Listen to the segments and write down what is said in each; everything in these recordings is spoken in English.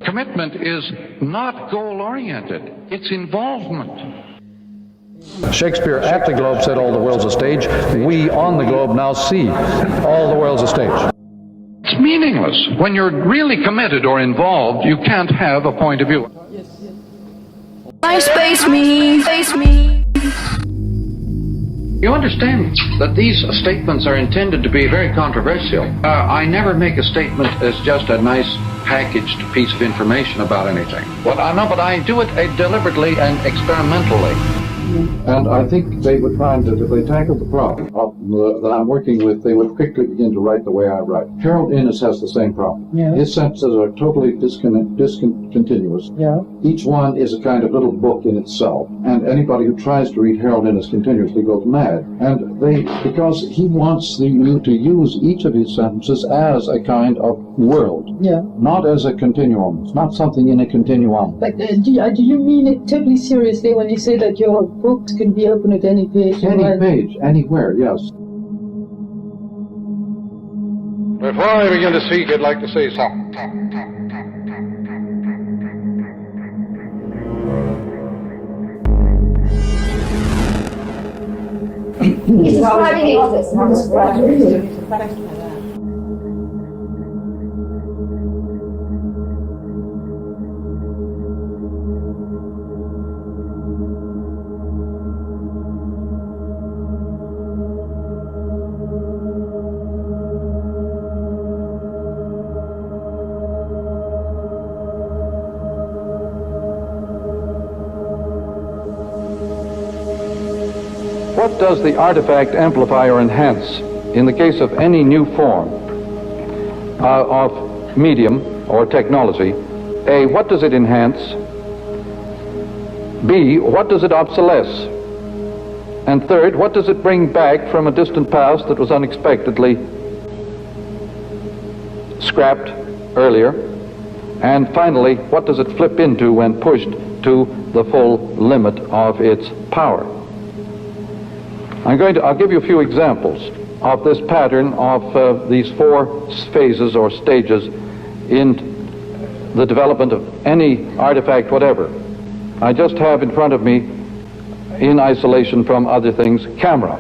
Commitment is not goal-oriented. It's involvement. Shakespeare at the Globe said all the world's a stage. We on the Globe now see all the world's a stage. It's meaningless. When you're really committed or involved, you can't have a point of view. Space me. You understand that these statements are intended to be very controversial. I never make a statement as just a nice packaged piece of information about anything. But I do it deliberately and experimentally. And I think they would find that if they tackled the problem that I'm working with, they would quickly begin to write the way I write. Harold Innis has the same problem. Yeah. His sentences are totally discontinuous. Yeah. Each one is a kind of little book in itself. And anybody who tries to read Harold Innis continuously goes mad. And because he wants you to use each of his sentences as a kind of world. Yeah. Not as a continuum. It's not something in a continuum. But do you mean it totally seriously when you say that your books can be open at any page? Any page, anywhere, yes. Before I begin to speak, I'd like to say something. Describing the office, not describing. What does the artifact amplify or enhance in the case of any new form of medium or technology? A, what does it enhance? B, what does it obsolesce? And third, what does it bring back from a distant past that was unexpectedly scrapped earlier? And finally, what does it flip into when pushed to the full limit of its power? I'll give you a few examples of this pattern of these four phases or stages in the development of any artifact whatever. I just have in front of me, in isolation from other things, camera.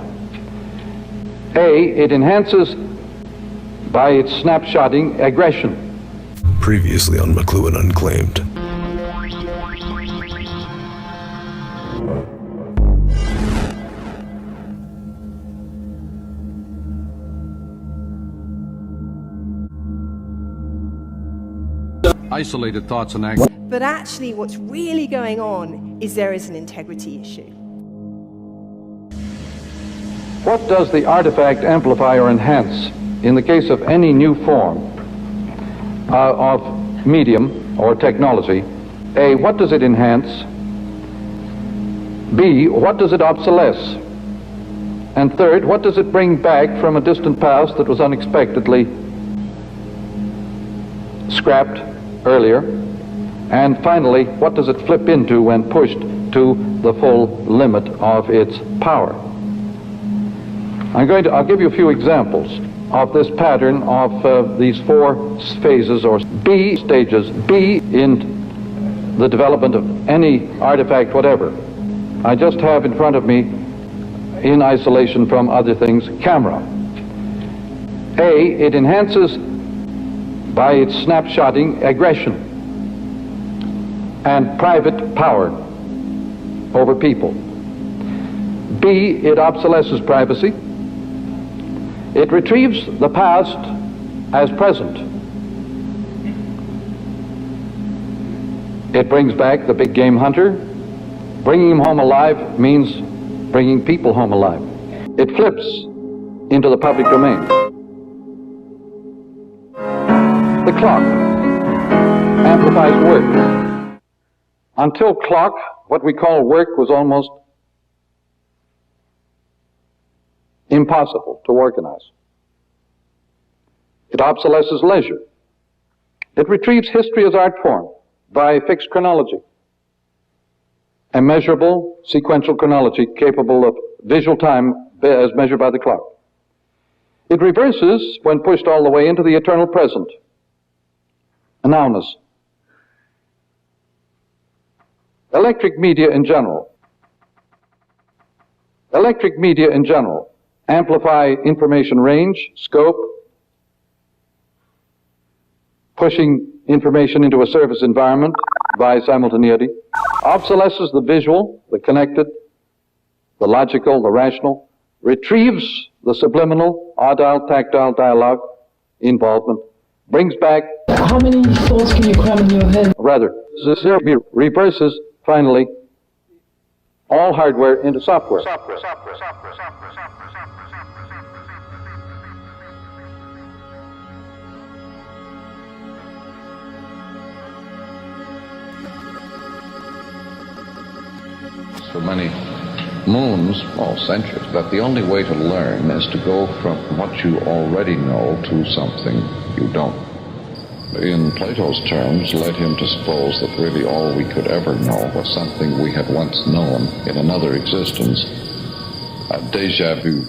A, it enhances by its snapshotting aggression. Previously on Mcluhan Unclaimed. Isolated thoughts and actions. But actually what's really going on is there is an integrity issue. What does the artifact amplify or enhance in the case of any new form of medium or technology? A, what does it enhance? B, what does it obsolesce? And third, what does it bring back from a distant past that was unexpectedly scrapped earlier? And finally, what does it flip into when pushed to the full limit of its power? I'll give you a few examples of this pattern of these four phases or B stages. B in the development of any artifact whatever. I just have in front of me, in isolation from other things, camera. A, it enhances by its snapshotting aggression and private power over people. B, it obsolesces privacy. It retrieves the past as present. It brings back the big game hunter. Bringing him home alive means bringing people home alive. It flips into the public domain. The clock amplifies work. Until clock, what we call work was almost impossible to organize. It obsolesces leisure. It retrieves history as art form by fixed chronology. A measurable sequential chronology capable of visual time as measured by the clock. It reverses when pushed all the way into the eternal present. A nowness. Electric media in general. Electric media in general amplify information range, scope, pushing information into a surface environment by simultaneity, obsolesces the visual, the connected, the logical, the rational, retrieves the subliminal, audile, tactile, dialogue, involvement, brings back... How many thoughts can you cram in your head? Rather, reverses, finally, all hardware into software. For many moons, or centuries, that the only way to learn is to go from what you already know to something you don't. In Plato's terms, led him to suppose that really all we could ever know was something we had once known in another existence, a déjà vu.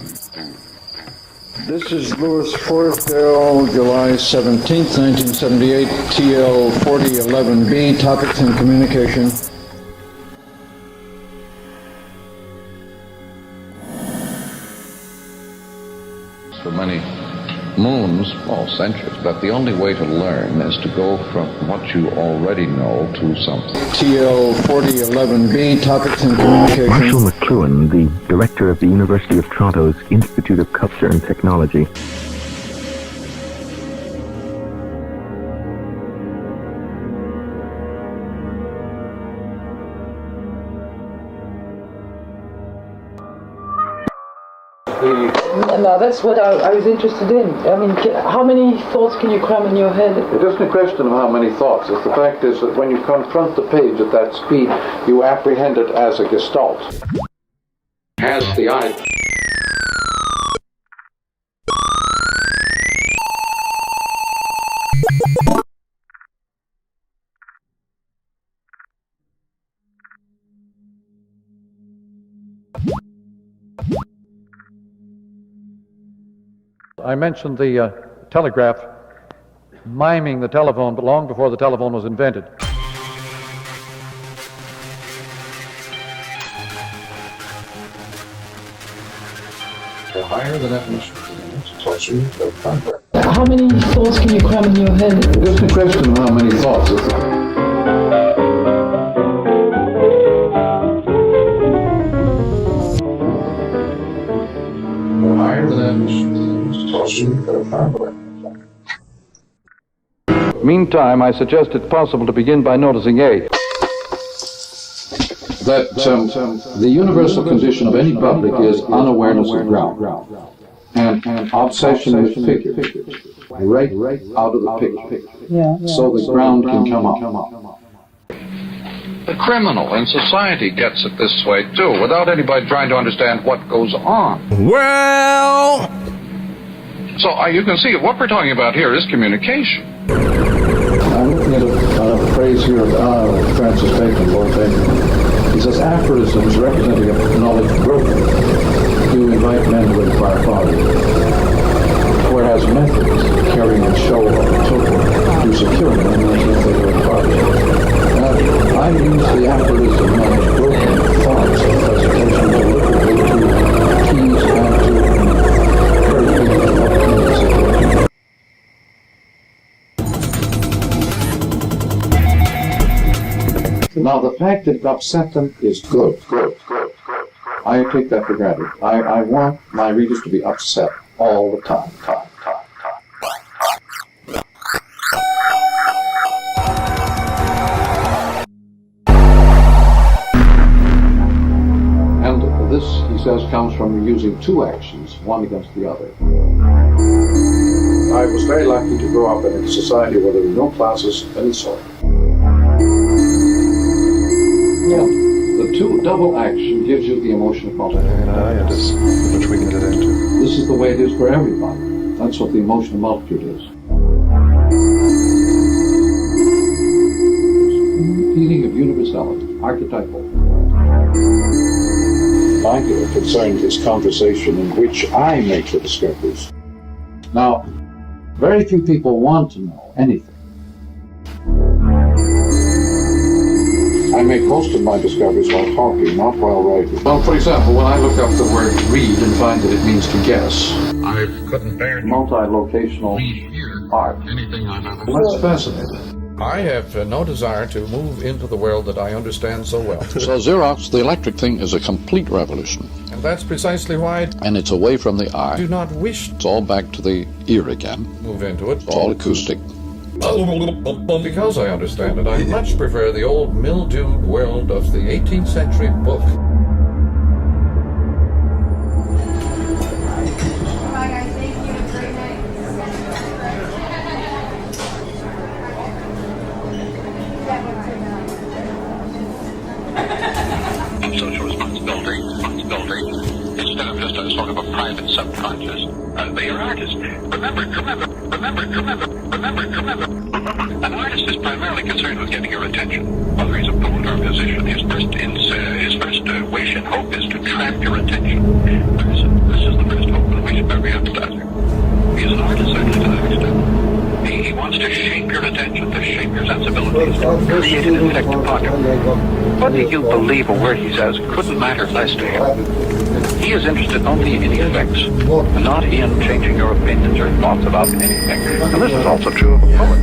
This is Louis Fortdale, July 17th, 1978, TL 4011B, Topics in Communication. For many moons, or centuries, that the only way to learn is to go from what you already know to something. TL 4011B, Topics in Communication. Marshall Mcluhan, the director of the University of Toronto's Institute of Culture and Technology. No, that's what I was interested in. I mean, how many thoughts can you cram in your head? It isn't a question of how many thoughts. It's the fact is that when you confront the page at that speed, you apprehend it as a gestalt. Has the eye. I mentioned the telegraph miming the telephone, but long before the telephone was invented. The higher the definition, the closer to the contact. How many thoughts can you cram in your head? It isn't a question of how many thoughts. It's the higher the definition, the closer to the contact. Meantime, I suggest it possible to begin by noticing A. That the universal condition of any public is unawareness of ground and obsession with figures, right out of the picture, so the ground can come up. The criminal in society gets it this way too, without anybody trying to understand what goes on. Well... So you can see what we're talking about here is communication. I'm looking at a phrase here of Francis Bacon, Lord Bacon. He says, aphorisms representing a knowledge broken do invite men to inquire farther, whereas methods carrying a show of total to secure them as if they were farther. I use the aphorism knowledge broken thoughts of presentation deliberately to tease and to encourage people to look into the situation. Now, the fact that it upset them is good. I take that for granted. I want my readers to be upset all the time. And this, he says, comes from using two actions, one against the other. I was very lucky to grow up in a society where there were no classes of any sort. The double action gives you the emotion of multitude. This This is the way it is for everybody. That's what the emotion of multitude is. Feeling of universality, archetypal. My concern is conversation in which I make the discoveries. Now, very few people want to know anything. I make most of my discoveries while talking, not while writing. Well, for example, when I look up the word read and find that it means to guess, I couldn't bear to Multi-locational read here art. anything I've ever Well, that's fascinating. I have no desire to move into the world that I understand so well. So Xerox, the electric thing, is a complete revolution. And that's precisely why And it's away from the I eye. do not wish to It's all back to the ear again. move into it. It's all acoustic. Because I understand it, I much prefer the old mildewed world of the 18th century book. Bye, guys. Thank you. Have a great night. Social responsibility, instead of just a sort of a private subconscious. You're an artist. Remember. An artist is primarily concerned with getting your attention. Whether he's a poet or a musician, his first wish and hope is to trap your attention. This is the first hope and wish of every advertiser. He's an artist, certainly, to that extent. He wants to shape your attention, to shape your sensibilities, to create an effect upon you. Whether you believe a word he says couldn't matter less to him. He is interested only in effects, and not in changing your opinions or thoughts about anything. And this is also true of a poet.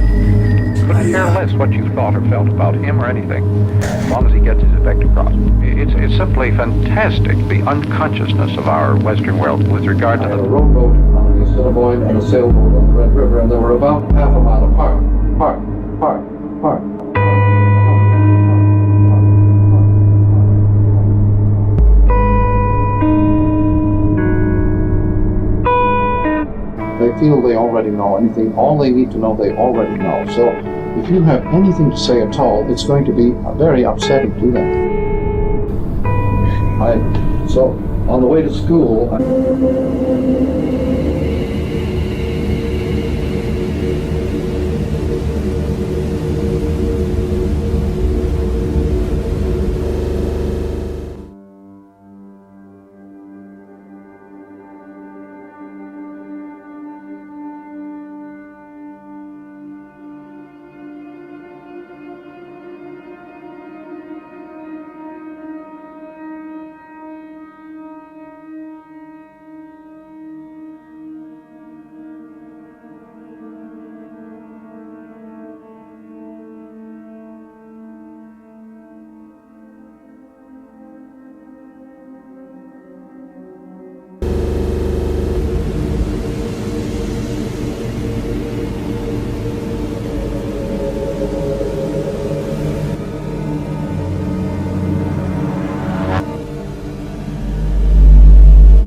Couldn't care less what you thought or felt about him or anything, as long as he gets his effect across. It's simply fantastic, the unconsciousness of our Western world with regard to I had a the rowboat on the Assiniboine and a sailboat on the Red River, and they were about half a mile apart. They feel they already know anything. All they need to know, they already know. So if you have anything to say at all, it's going to be very upsetting to them. So on the way to school,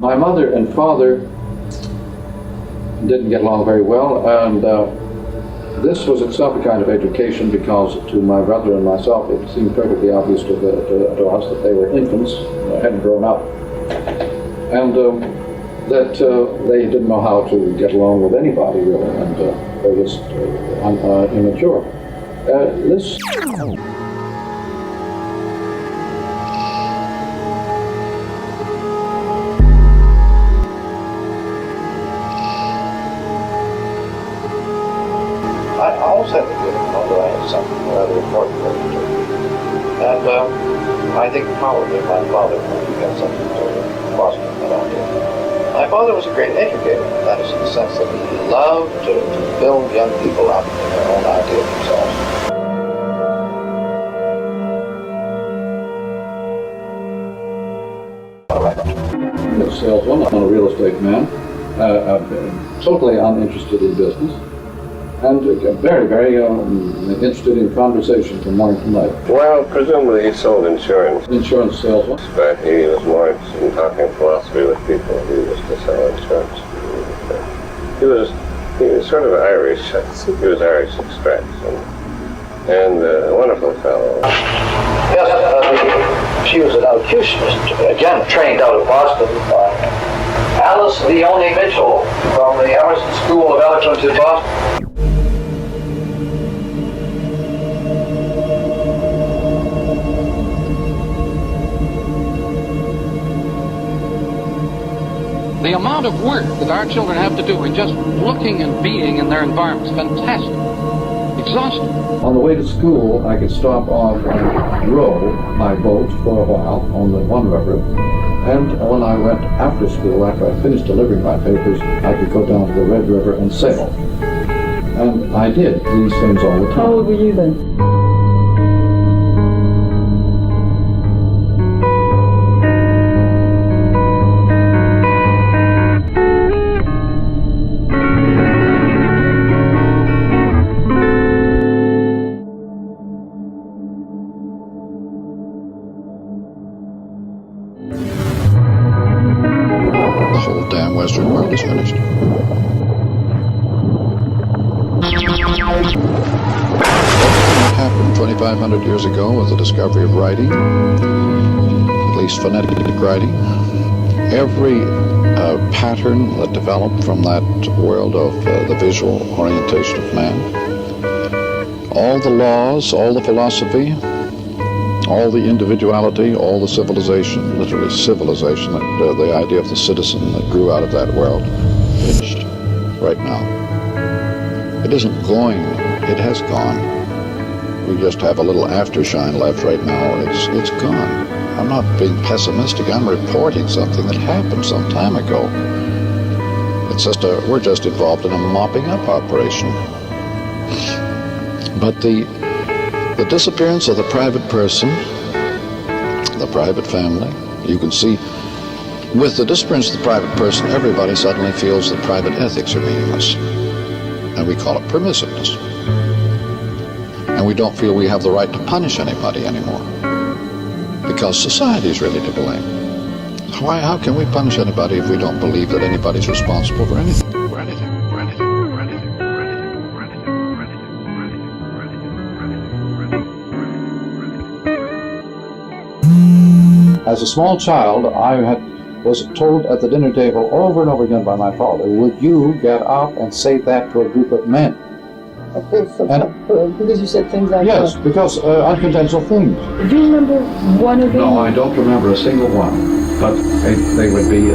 my mother and father didn't get along very well, and this was itself a kind of education, because to my brother and myself it seemed perfectly obvious to us that they were infants, hadn't grown up, and that they didn't know how to get along with anybody really, and they were just immature. I always had the feeling that I had something rather important to do. And I think probably my father had something to Boston that I did. My father was a great educator. That is in the sense that he loved to build young people up in their own idea of themselves. A salesman, I'm a real estate man, totally uninterested in business. And very, very interested in conversation from morning to night. Well, presumably he sold insurance. Insurance salesman. But he was more interested in talking philosophy with people. He was to sell insurance. He was sort of Irish. I think he was Irish extraction. And a wonderful fellow. Yes, she was an elocutionist, again trained out of Boston by Alice Leone Mitchell from the Emerson School of Eloquence in Boston. The amount of work that our children have to do in just looking and being in their environment is fantastic. exhausted. On the way to school, I could stop off and row my boat for a while on the one river. And when I went after school, after I finished delivering my papers, I could go down to the Red River and sail. And I did these things all the time. How old were you then? The whole damn Western world is finished. What happened 2,500 years ago with the discovery of writing, at least phonetic writing, every pattern that developed from that world of the visual orientation of man, all the laws, all the philosophy, all the individuality, all the civilization, literally civilization, the idea of the citizen that grew out of that world, finished right now. It isn't going, it has gone. We just have a little aftershine left right now. It's gone. I'm not being pessimistic, I'm reporting something that happened some time ago. It's just we're just involved in a mopping up operation. But the disappearance of the private person, the private family, you can see, with the disappearance of the private person, everybody suddenly feels that private ethics are meaningless. And we call it permissiveness. And we don't feel we have the right to punish anybody anymore. Because society is really to blame. How can we punish anybody if we don't believe that anybody's responsible for anything? For anything, for anything, for anything, for anything, for anything, for anything, for anything, for anything. As a small child, I was told at the dinner table over and over again by my father, would you get up and say that to a group of men? Of course, because you said things like yes, that. because unconventional things. Do you remember one of them? No, I don't remember a single one. But they would be,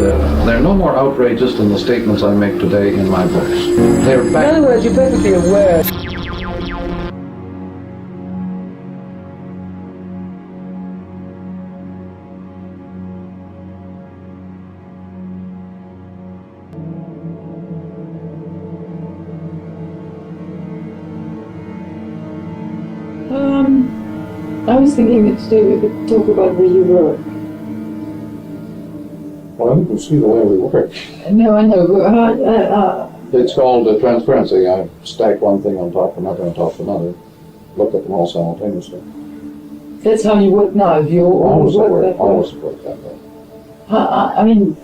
they're no more outrageous than the statements I make today in my books. They're In other words, you're perfectly aware. I was thinking that today we could talk about where you work. Well, you can see the way we work. No, I know. It's called transparency. I stack one thing on top of another on top of another. Look at them all simultaneously. That's how you work now. You always work that way. Always work that way. I mean,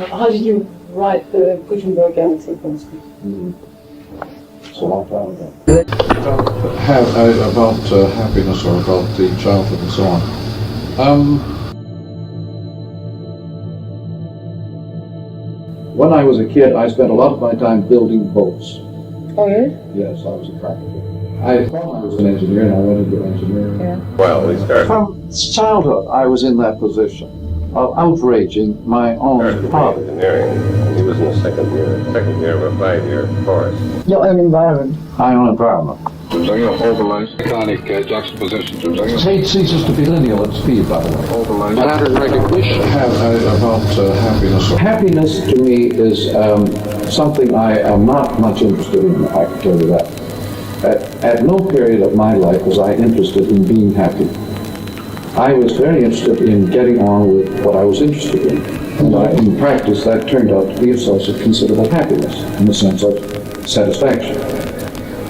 how did you write the Gutenberg galaxy, for instance? It's a long time ago. About happiness or about the childhood and so on. When I was a kid, I spent a lot of my time building boats. Oh, yeah? Yes, I was a carpenter. I thought I was an engineer, and I went into engineering. Yeah. Well, we started. From childhood, I was in that position of outraging my own father. Engineering. He was in the second year of a 5-year course. Your own environment. My own environment. Overlays, mechanic juxtapositions. Fate ceases to be lineal at speed, by the way. Overlays. Pattern recognition. About happiness. Happiness to me is something I am not much interested in, I can tell you that. At no period of my life was I interested in being happy. I was very interested in getting on with what I was interested in. And in practice, that turned out to be a source of considerable happiness, in the sense of satisfaction.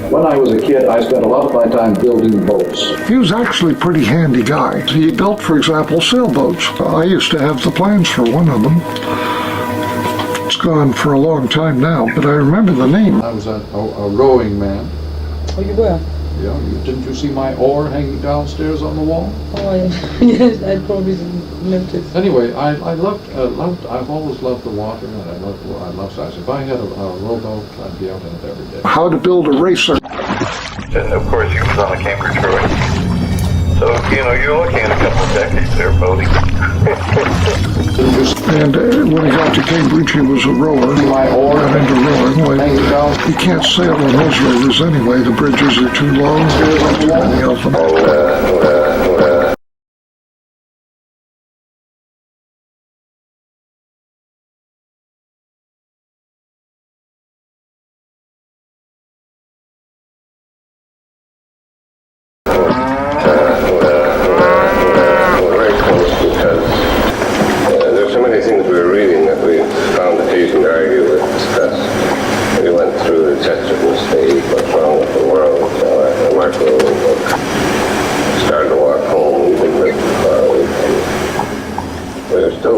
When I was a kid, I spent a lot of my time building boats. He was actually a pretty handy guy. He built, for example, sailboats. I used to have the plans for one of them. It's gone for a long time now, but I remember the name. I was a rowing man. Oh, you were? Yeah, didn't you see my oar hanging downstairs on the wall? Oh, yes, I probably didn't notice. Anyway, I've always loved the water, and I love size. If I had a rowboat, I'd be out in it every day. How to build a racer. And of course, he was on the Cambridge Road. So, you're looking at a couple of decades there, Bodie. And when he got to Cambridge, he was a rower. Got into rowing. Well, you can't sail on those rivers anyway. The bridges are too long. There's too many of them.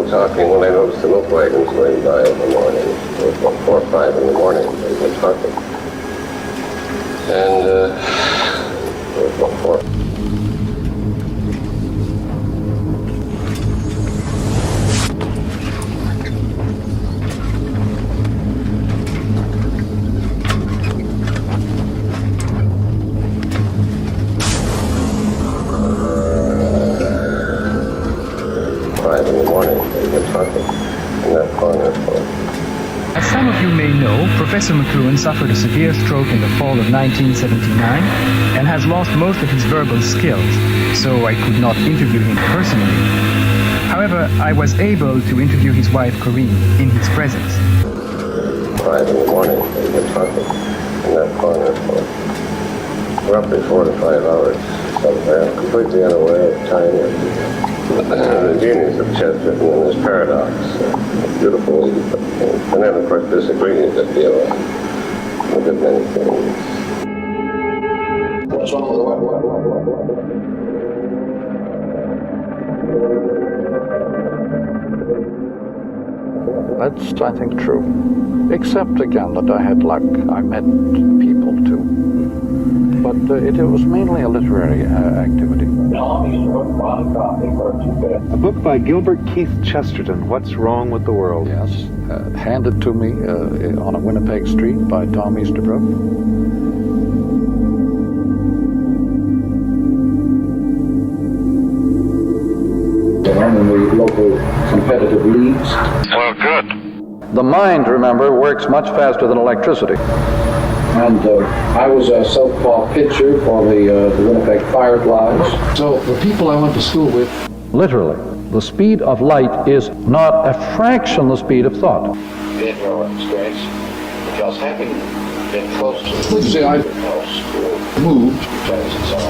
Talking when I noticed the milk wagons going by in the morning. It was about 4 or 5 in the morning. They were talking. And it was about 4. As some of you may know, Professor Mcluhan suffered a severe stroke in the fall of 1979 and has lost most of his verbal skills, so I could not interview him personally. However, I was able to interview his wife Corinne in his presence. 5 in the morning, they've been talking in that corner for roughly 4 to 5 hours. So they're completely unaware of time. The genius of Chesterton and his paradox, beautiful, and then of course disagreeing a good deal on a good many things. That's, I think, true. Except, again, that I had luck. I met people, too. But it was mainly a literary activity. A book by Gilbert Keith Chesterton, What's Wrong with the World? Yes. Handed to me on a Winnipeg street by Tom Easterbrook. In the local competitive leagues. Well, good. The mind, remember, works much faster than electricity. And I was a southpaw pitcher for the Winnipeg Fireflies. So the people I went to school with... Literally, the speed of light is not a fraction the speed of thought. In your experience, because having been close to... Would you say I moved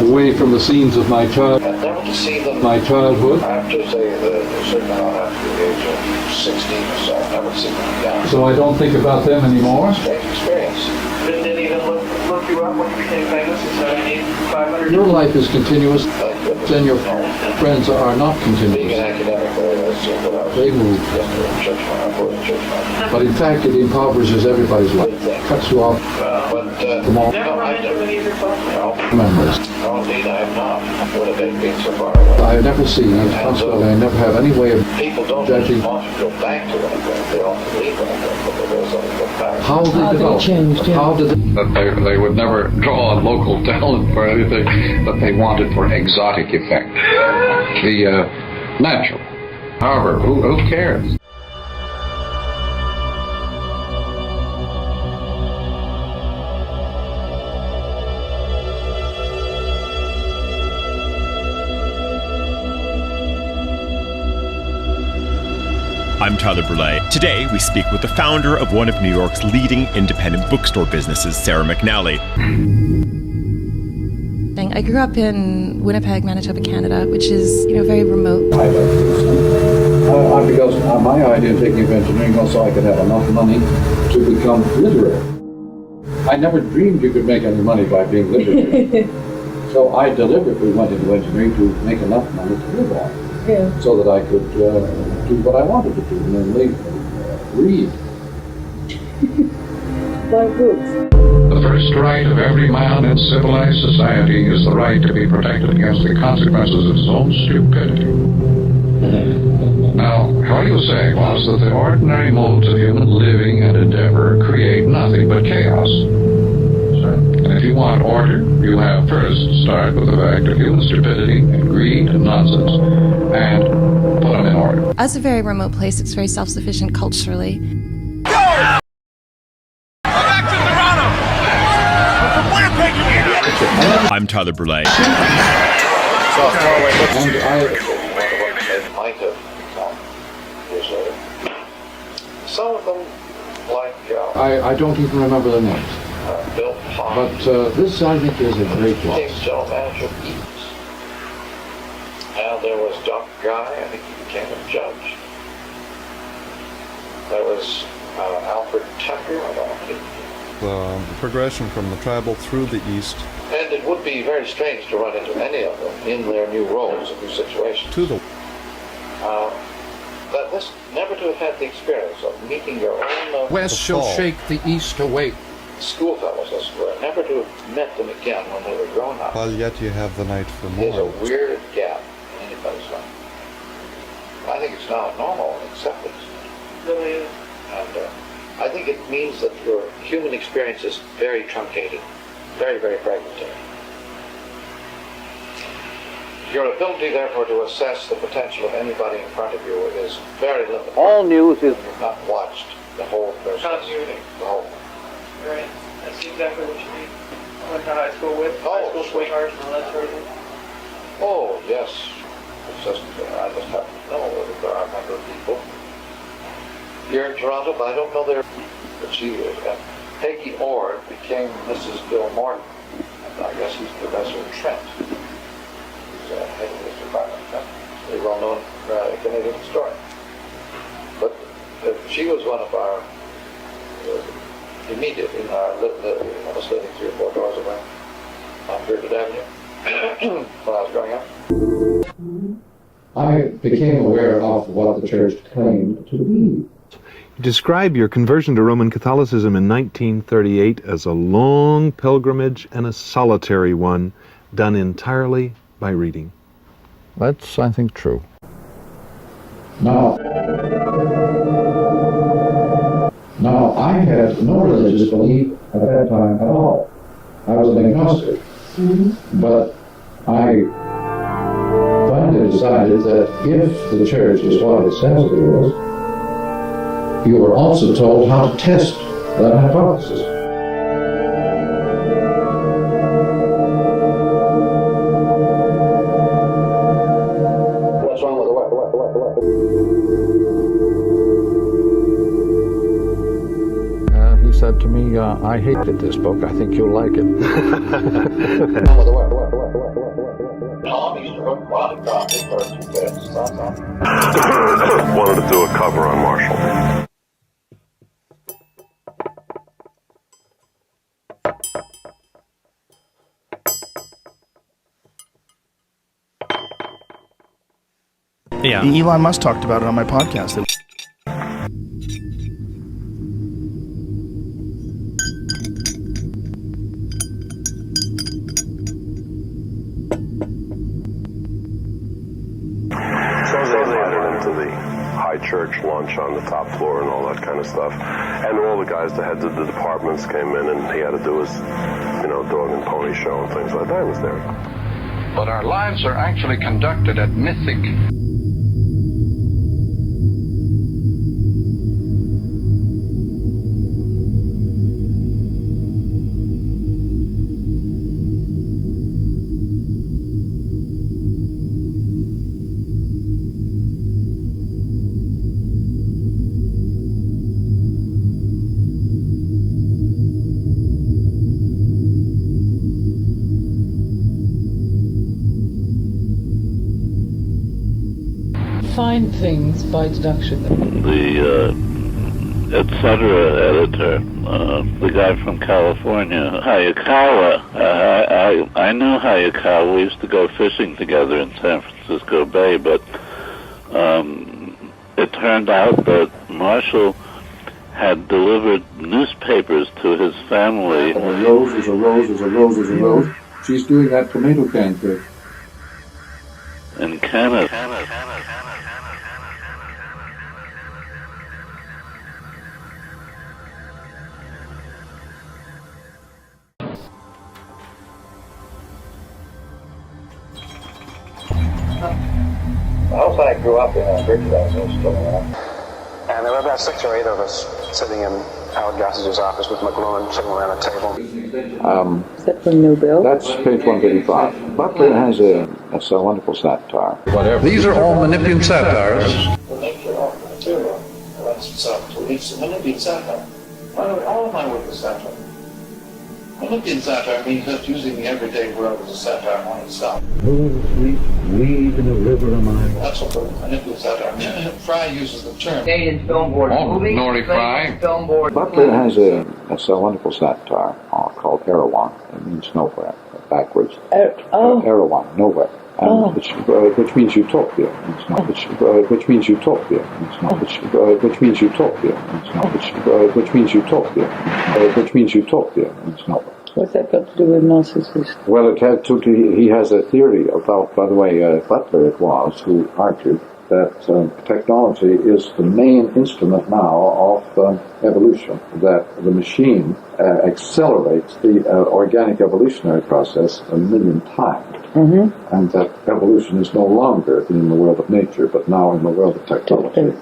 away from the scenes of my childhood? Never to see them. My childhood. I have to say that certainly not after the age of 16 or so. I've never seen them again. So I don't think about them anymore. Strange experience. Didn't it even look you up when you became famous and said, I need 500? Your life is continuous, then your friends are not Being continuous. an academic, They move. But in fact, it impoverishes everybody's life. Cuts you off from all Never run into any of your folks? memories. No, indeed, I have not. Winnipeg being so far away. I have never seen it. Consequently, I never have any way of People don't judging want to go back to Winnipeg. They often leave Winnipeg, but they always want to go back. how they developed. How did they... They would never draw on local talent for anything that they wanted for exotic effect. The natural. However, who cares? I'm Tyler Burleigh. Today, we speak with the founder of one of New York's leading independent bookstore businesses, Sarah McNally. I grew up in Winnipeg, Manitoba, Canada, which is, very remote. Because my idea of taking up engineering was so I could have enough money to become literary. I never dreamed you could make any money by being literary. So I deliberately went into engineering to make enough money to live on. Yeah. So that I could do what I wanted to do and then read. Buy books. The first right of every man in civilized society is the right to be protected against the consequences of his own stupidity. Now, what he was saying was that the ordinary modes of human living and endeavor create nothing but chaos. And if you want order, you have first to start with the fact of human stupidity and greed and nonsense, and put them in order. As a very remote place, it's very self-sufficient culturally. I'm Tyler Burley. Some of them, like I don't even remember the names. Bill Pond, But this, I think, is a great loss. became general manager of Eaton's. And there was Dr. Guy, I think he became a judge. There was Alfred Tucker, I don't know. The progression from the tribal through the East. And it would be very strange to run into any of them in their new roles, new situations. To the But this, never to have had the experience of meeting your own... West shall shake the East awake. Schoolfellows, as it were, never to have met them again when they were grown up. While yet you have the night for more. There's a weird gap in anybody's life. I think it's now normal and accepted. Really is. And I think it means that your human experience is very truncated, very, very fragmentary. Your ability, therefore, to assess the potential of anybody in front of you is very limited. All news is... You've not watched the whole person. Continuity. The whole. Right. That's exactly what you need. I went to high school with high school sweethearts and all that sort of thing. Oh, yes. It's just, I just happen to know that there are a number of people here in Toronto, but I don't know their... But she is. Peggy Ord became Mrs. Bill Morton. And I guess he's Professor Trent. He's head of this department. A well-known Canadian historian. But she was one of our immediate in our almost living 3 or 4 doors away on Griffith Avenue when I was growing up. I became aware of what the church claimed to be. You describe your conversion to Roman Catholicism in 1938 as a long pilgrimage and a solitary one, done entirely by reading. That's, I think, true. Now, I had no religious belief at that time at all. I was an agnostic. But I finally decided that if the church is what it says it is, you were also told how to test that hypothesis. What's wrong with the what? He said to me, I hated this book. I think you'll like it. Wanted to do a cover on Marshall. Yeah. Elon Musk talked about it on my podcast. Church lunch on the top floor and all that kind of stuff. And all the guys, the heads of the departments came in and he had to do his, dog and pony show and things like that. I was there. But our lives are actually conducted at mythic. Find things by deduction. The etc. editor, the guy from California, Hayakawa. I know Hayakawa. We used to go fishing together in San Francisco Bay, but it turned out that Marshall had delivered newspapers to his family. A rose is a rose is a rose is a rose. She's doing that tomato can trick. In Canada. The house I grew up in Gertrude is still around. And there were about 6 or 8 of us sitting in Howard Gossage's office with Mcluhan sitting around a table. Is that from Nobel? That's page 135. Butler has a wonderful satire. These are all Menippean satires. It's Menippean satire. All of my work is satire. Menippean satire means just using the everyday world as a satire on itself. Weed in a river of mine. That's what Menippean satire means. Fry uses the term. Canadian film board movie. Nori Fry. Film board. Butler has a wonderful satire called Erewhon. It means nowhere, backwards. Erewhon, nowhere. Which means utopia. Which means utopia. Which means utopia. Which means utopia. Which means utopia. What's that got to do with narcissists? Well, it had to. He has a theory about. By the way, Butler it was who argued that technology is the main instrument now of evolution. That the machine accelerates the organic evolutionary process 1,000,000 times. Mm-hmm. And that evolution is no longer in the world of nature, but now in the world of technology.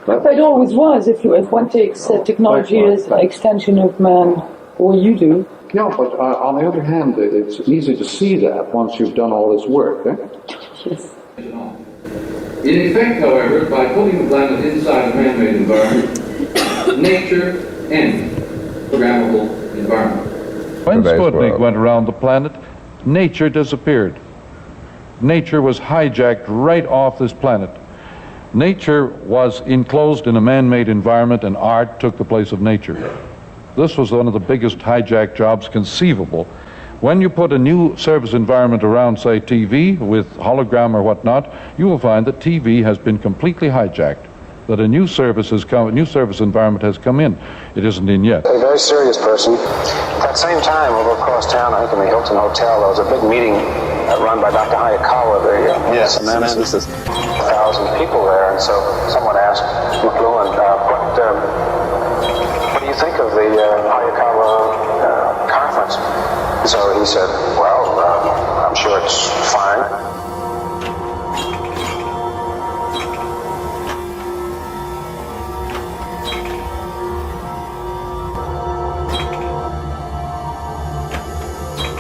But it always was. If one takes technology as an extension of man, or you do. Yeah, but on the other hand, it's easy to see that once you've done all this work. Yes. In effect, however, by putting the planet inside a man-made environment, nature ends programmable environment. When Sputnik went around the planet, nature disappeared. Nature was hijacked right off this planet. Nature was enclosed in a man-made environment, and art took the place of nature. This was one of the biggest hijack jobs conceivable. When you put a new service environment around, say, TV with hologram or whatnot, you will find that TV has been completely hijacked, that a new service environment has come in. It isn't in yet. A very serious person. At that same time, over across town, I think in the Hilton Hotel, there was a big meeting run by Dr. Hayakawa, the semanticist. 1,000 people there, and so someone asked Mcluhan, what do you think of the Hayakawa conference? So he said, well, I'm sure it's fine.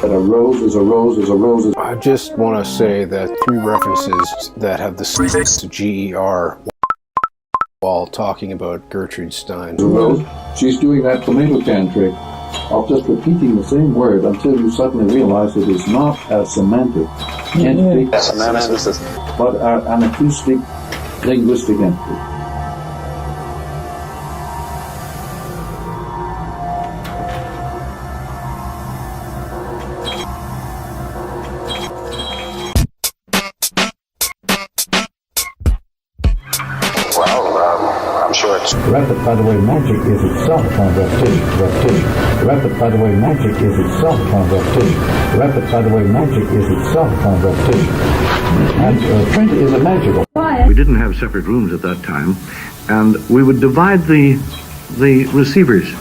That a rose is a rose is a rose. I just want to say that 3 references that have the sentence to GER while talking about Gertrude Stein. Rose, she's doing that tomato can trick of just repeating the same word until you suddenly realize it is not a semantic entity, but an acoustic linguistic entity. Rapid, by the way, magic is itself repetition. Rapid, by the way, magic is itself repetition. Rapid, by the way, magic is itself repetition. And print is a magical. We didn't have separate rooms at that time, and we would divide the receivers,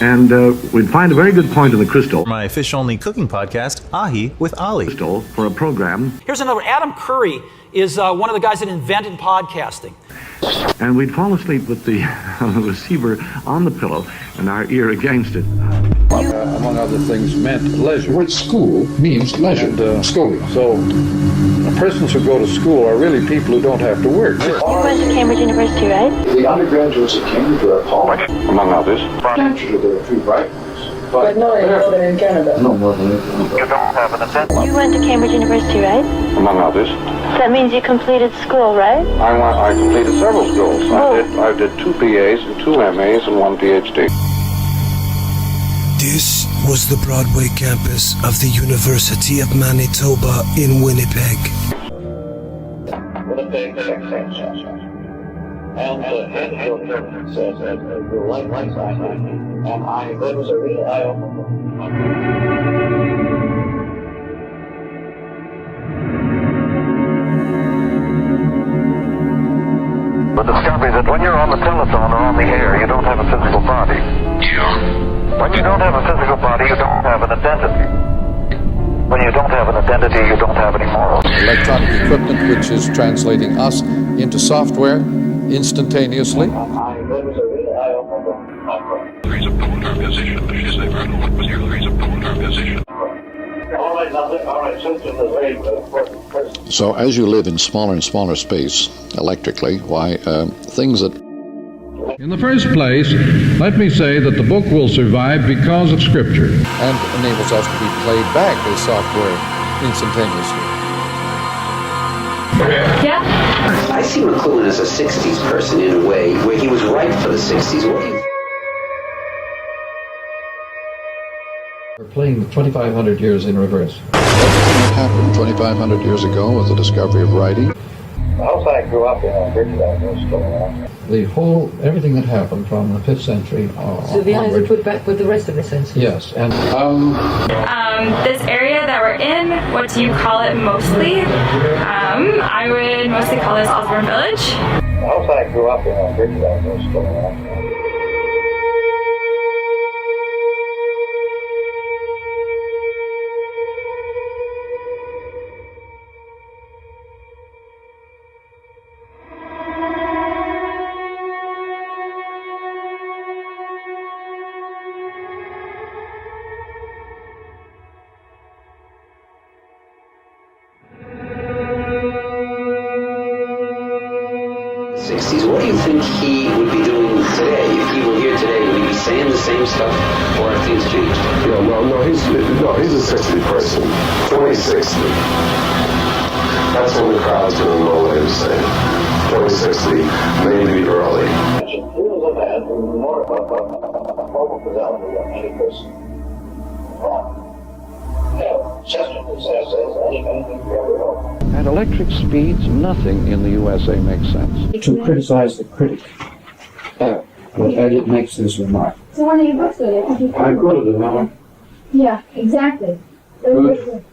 and we'd find a very good point in the crystal. My fish-only cooking podcast, Ahi with Ali. Crystal for a program. Here's another. Adam Curry is one of the guys that invented podcasting. And we'd fall asleep with the receiver on the pillow and our ear against it. Among other things, meant leisure. The word school means leisure. And, schooling. So, persons who go to school are really people who don't have to work. You went to Cambridge University, right? The undergraduates at Cambridge are appalling. Among others. Naturally, there are 2 bright ones. But not more than in Canada. No more than in Canada. You don't have an incentive. You went to Cambridge University, right? Among others. That means you completed school, right? I completed several schools. I did 2 BAs and 2 MAs and 1 PhD. This was the Broadway campus of the University of Manitoba in Winnipeg. Winnipeg, and the head builder says that the light lights on me, and that was a real eye-opener. The discovery that when you're on the telephone or on the air, you don't have a physical body. When you don't have a physical body, you don't have an identity. When you don't have an identity, you don't have any morals. Electronic equipment which is translating us into software instantaneously. So as you live in smaller and smaller space electrically, things that... In the first place, let me say that the book will survive because of Scripture. And enables us to be played back as software instantaneously. Yeah? I see Mcluhan as a 60s person in a way, where he was right for the 60s. What do you... We're playing 2,500 years in reverse. What happened 2,500 years ago with the discovery of writing? The house I grew up in Richmond was still around. Everything that happened from the 5th century So the eyes are put back with the rest of the senses? Yes, and... this area that we're in, what do you call it mostly? I would mostly call this Osborne Village. The house I grew up in Richmond was still around. What do you think he would be doing today? If he were here today, would he be saying the same stuff, or have things changed? He's a 60 person. 2060. That's when the crowd's going to know what he was saying. 2060, maybe early. He was a man who knew more about mobile fidelity than any person. Chesterton's essays, anything you ever know. At electric speeds, nothing in the USA makes sense. To criticize the critic, but Edit makes this remark. So one of your books today. I quoted it, haven't Yeah, exactly. Good.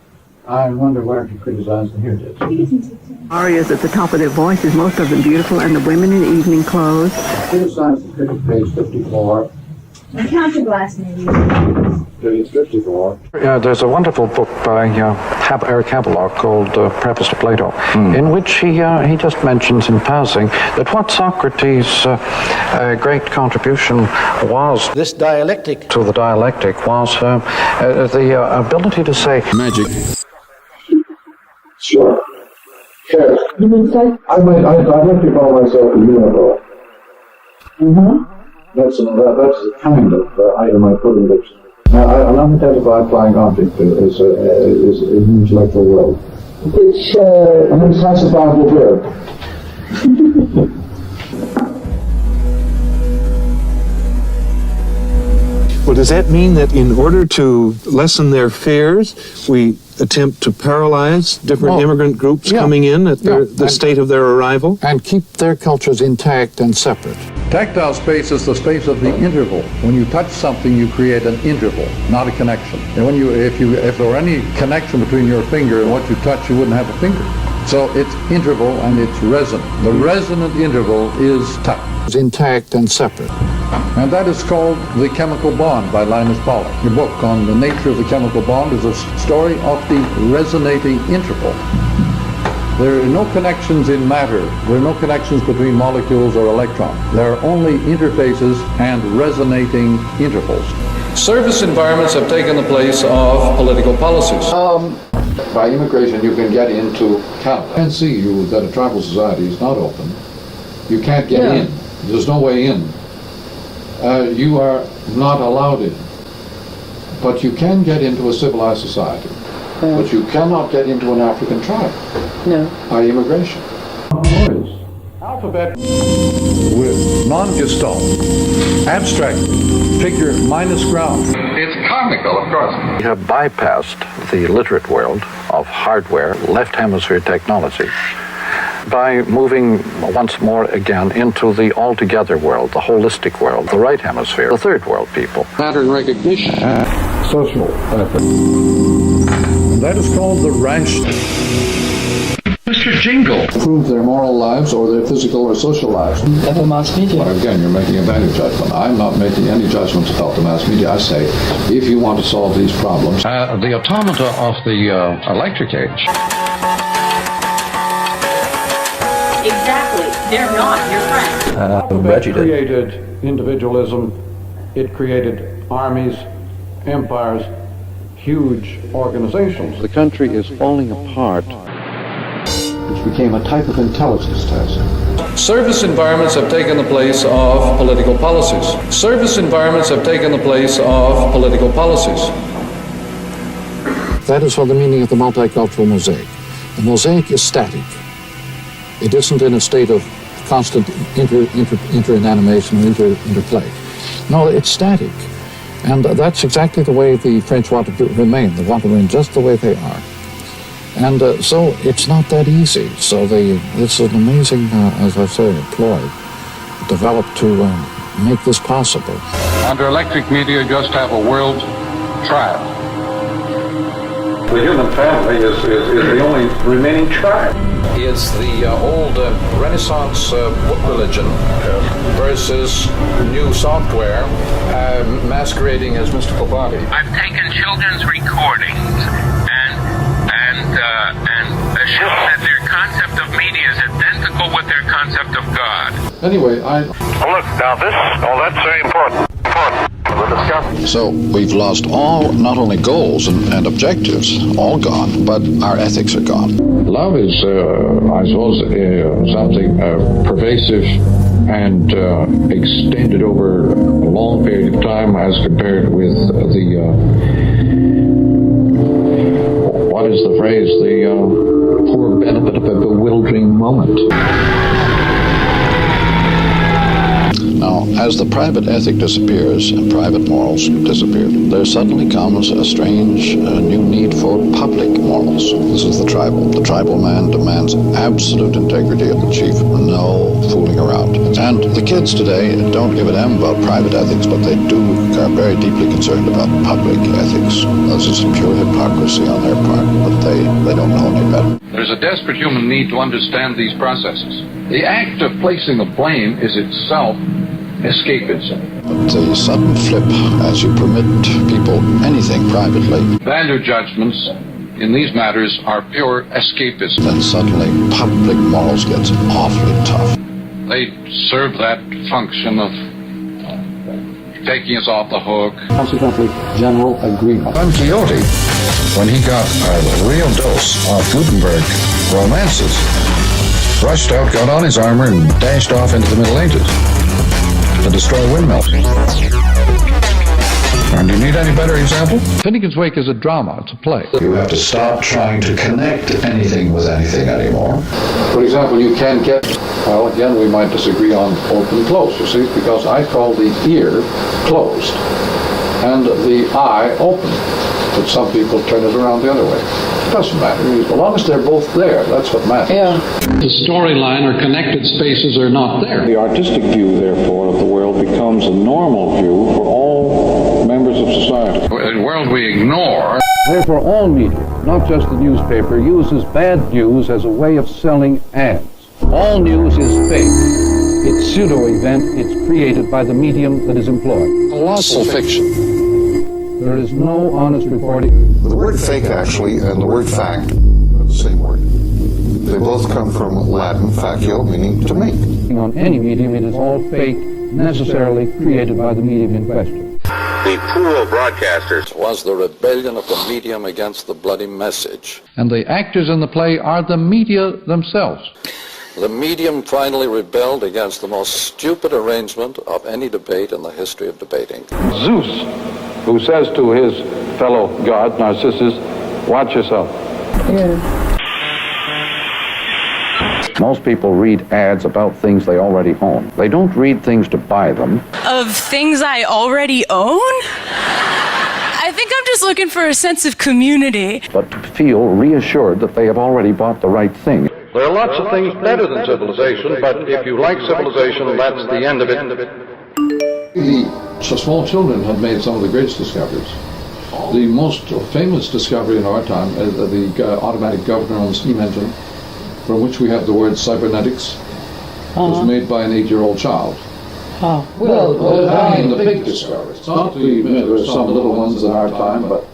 I wonder where he criticized the here did. Arias at the top of their voices, most of them beautiful, and the women in evening clothes. Criticized the critic, page 54. And counterblast maybe. Page 54. There's a wonderful book by Eric Havelock called Preface to Plato, in which he just mentions in passing that what Socrates' great contribution was this dialectic to the dialectic was the ability to say magic. Sure. Yes. You mean say? I like to call myself a unicorn. That's the kind of item I put in the dictionary. Now, an unidentified flying object is an intellectual world. Which, an unclassifiable verb. Well, does that mean that in order to lessen their fears, we attempt to paralyze different immigrant groups coming in at the state of their arrival? And keep their cultures intact and separate. Tactile space is the space of the interval. When you touch something, you create an interval, not a connection. And if there were any connection between your finger and what you touch, you wouldn't have a finger. So it's interval and it's resonant. The resonant interval is touch. It's intact and separate. And that is called The Chemical Bond by Linus Pauling. The book on the nature of the chemical bond is a story of the resonating interval. There are no connections in matter. There are no connections between molecules or electrons. There are only interfaces and resonating intervals. Service environments have taken the place of political policies. By immigration, you can get into Canada. You can't see that a tribal society is not open. You can't get in. There's no way in. You are not allowed in. But you can get into a civilized society. But you cannot get into an African tribe. No. By immigration. Alphabet with non-gestalt, abstract, figure minus ground. It's comical, of course. We have bypassed the literate world of hardware, left hemisphere technology, by moving once more again into the altogether world, the holistic world, the right hemisphere, the third world people. Pattern recognition. Social effort. That is called the rational. Mr. Jingle. Improve their moral lives or their physical or social lives. The mass media. But again, you're making a value judgment. I'm not making any judgments about the mass media. I say, if you want to solve these problems... the automata of the electric age. Exactly. They're not your friends. It created individualism. It created armies, empires, huge organizations. The country is falling apart. Which became a type of intelligence test. Service environments have taken the place of political policies. Service environments have taken the place of political policies. That is for the meaning of the multicultural mosaic. The mosaic is static. It isn't in a state of constant inter-inanimation or interplay. No, it's static. And that's exactly the way the French want to remain. They want to remain just the way they are. And so it's not that easy. So it's an amazing, as I say, ploy developed to make this possible. Under electric media, just have a world tribe. The human family is the only remaining tribe. It's the old Renaissance book religion versus new software masquerading as mystical body. I've taken children's recordings and assume that their concept of media is identical with their concept of God. Anyway, Look, now that's very important. So we've lost all, not only goals and objectives, all gone, but our ethics are gone. Love is, I suppose, something pervasive and extended over a long period of time as compared with what is the phrase, the poor benefit of a bewildering moment. Now, as the private ethic disappears and private morals disappear, there suddenly comes a strange new need for public morals. This is the tribal. The tribal man demands absolute integrity of the chief, no fooling around. And the kids today don't give a damn about private ethics, but they are very deeply concerned about public ethics. This is pure hypocrisy on their part, but they don't know any better. There's a desperate human need to understand these processes. The act of placing the blame is itself escapism. But the sudden flip as you permit people anything privately. Value judgments in these matters are pure escapism. Then suddenly public morals gets awfully tough. They serve that function of taking us off the hook. Consequently, general agreement. Don Quixote, when he got a real dose of Gutenberg romances, rushed out, got on his armor, and dashed off into the Middle Ages to destroy windmills. And do you need any better example? Finnegan's Wake is a drama, it's a play. You have to stop trying to connect anything with anything anymore. For example, you can get, well, again, we might disagree on open and close, you see, because I call the ear closed and the eye open. But some people turn it around the other way. It doesn't matter. As long as they're both there, that's what matters. Yeah. The storyline or connected spaces are not there. The artistic view, therefore, of the world becomes a normal view for all members of society. The world we ignore. Therefore, all media, not just the newspaper, uses bad news as a way of selling ads. All news is fake. It's pseudo-event. It's created by the medium that is employed. Colossal fiction. There is no honest reporting. The word fake, actually, and the word fact are the same word. They both come from Latin, facio, meaning to make. On any medium, it is all fake, necessarily created by the medium in question. The pool of broadcasters was the rebellion of the medium against the bloody message. And the actors in the play are the media themselves. The medium finally rebelled against the most stupid arrangement of any debate in the history of debating. Zeus, who says to his fellow god, Narcissus, watch yourself. Yeah. Most people read ads about things they already own. They don't read things to buy them. Of things I already own? I think I'm just looking for a sense of community. But to feel reassured that they have already bought the right thing. There are lots of things better than civilization, but if you like civilization, that's the end of it. The small children have made some of the greatest discoveries. The most famous discovery in our time is the automatic governor on the steam engine. from which we have the word cybernetics, was made by an 8-year-old child. I mean, the big discoveries. Not the some little ones in our time, but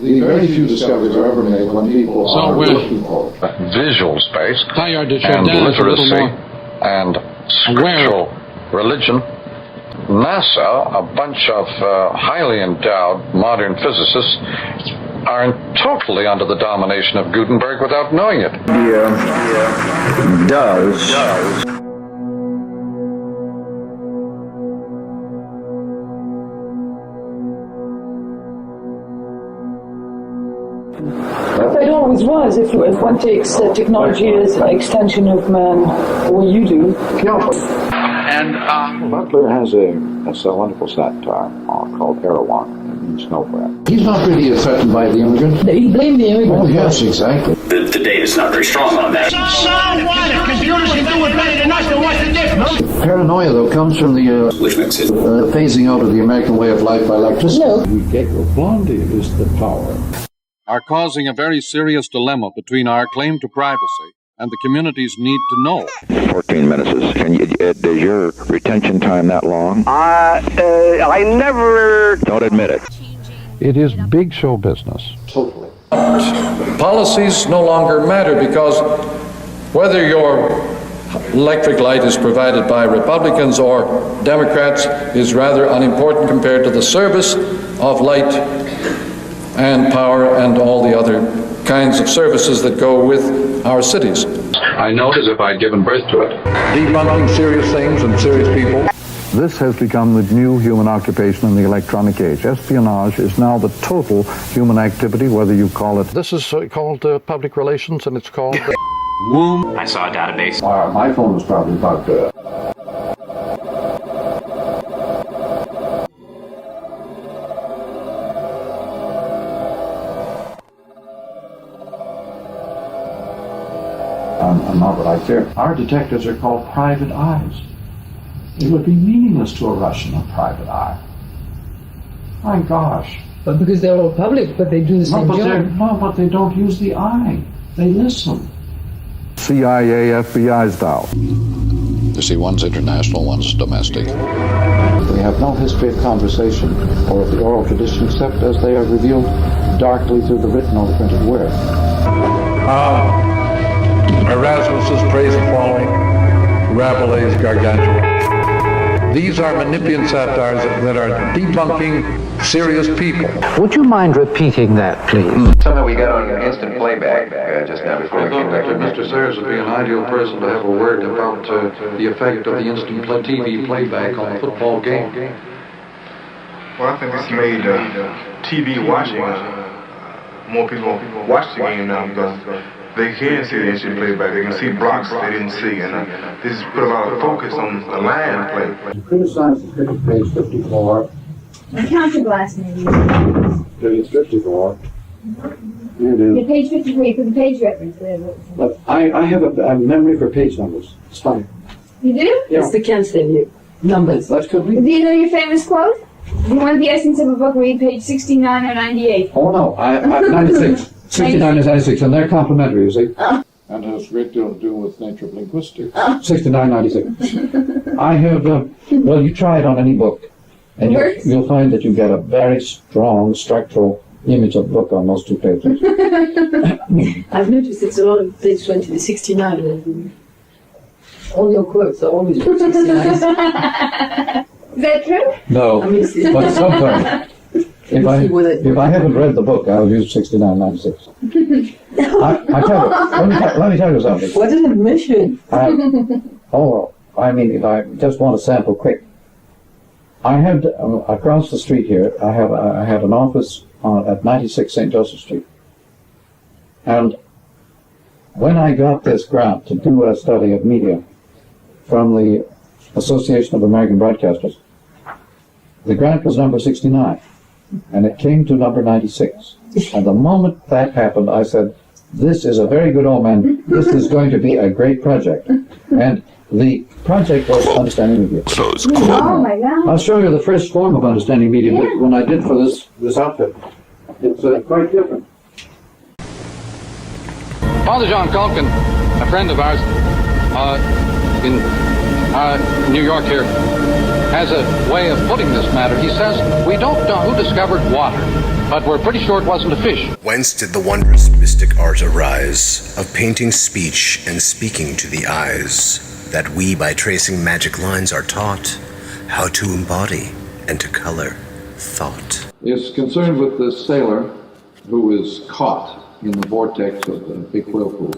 the very few discoveries are ever made when people are looking for visual space and literacy and scriptural religion. NASA, a bunch of highly endowed modern physicists, are totally under the domination of Gutenberg without knowing it. Does. It always was. If one takes technology as an extension of man, what you do. And Butler has a wonderful satire called Erewhon. It means no threat. He's not really threatened by the immigrant. He blamed the immigrant. Oh, yes, exactly. The data is not very strong on that. So what? If computers can do it better than us, then what's the difference? Paranoia, though, comes from the Which makes it phasing out of the American way of life by electricity. No. We get your blondie is the power. Are causing a very serious dilemma between our claim to privacy and the community's need to know. 14 minutes. Is your retention time that long? I never... Don't admit it. It is big show business. Totally. Policies no longer matter because whether your electric light is provided by Republicans or Democrats is rather unimportant compared to the service of light and power and all the other kinds of services that go with our cities. I know as if I'd given birth to it. Debunking serious things and serious people. This has become the new human occupation in the electronic age. Espionage is now the total human activity, whether you call it... This is called public relations, and it's called... womb. I saw a database. My phone was probably about... not that I care. Our detectives are called private eyes. It would be meaningless to a Russian, a private eye. My gosh. But because they're all public, but they do the same job. No, but they don't use the eye. They listen. CIA, FBI style. You see, one's international, one's domestic. We have no history of conversation or of the oral tradition except as they are revealed darkly through the written or the printed word. Erasmus's praise following, Rabelais' Gargantua. These are Menippean satires that are debunking serious people. Would you mind repeating that, please? Something we got on instant playback just now before we came back to Mr. Sayers would be an ideal person to have a word about the effect of the instant TV playback on a football game. Well, I think this made TV watching more people watch the game now because they can see the instant playback. They can see blocks they didn't see, and this has put a lot of focus on the line play. To criticize the critic, page 54. Count your glass, maybe. Page 54. Here it is. Page 53, for the page reference. Look, I have a memory for page numbers. It's funny. You do? Yeah. It's the Kensington numbers. That could be. Do you know your famous quote? If you want the essence of a book, read page 69 or 98. Oh, no. I 96. 69 is 96, and they're complementary, you see. And has a great deal to do with nature of linguistics. 69, 96. I have, well, you try it on any book, and you'll find that you get a very strong structural image of the book on those two pages. I've noticed it's a lot of page 20 to 69. All your quotes are always 69. Is that true? No, but sometimes. If I haven't read the book, I'll use 69, 96. I tell you, let me tell you something. What an admission. I mean, if I just want to sample quick. I had, across the street here, I had an office at 96 St. Joseph Street. And when I got this grant to do a study of media from the Association of American Broadcasters, the grant was number 69. And it came to number 96. And the moment that happened, I said, this is a very good omen. This is going to be a great project. And the project was Understanding Media. Oh my God. I'll show you the first form of Understanding Media when I did for this outfit. It's quite different. Father John Culkin, a friend of ours in New York here, has a way of putting this matter. He says, we don't know who discovered water, but we're pretty sure it wasn't a fish. Whence did the wondrous mystic art arise of painting speech and speaking to the eyes, that we by tracing magic lines are taught how to embody and to color thought? Is concerned with the sailor who is caught in the vortex of the big whirlpool.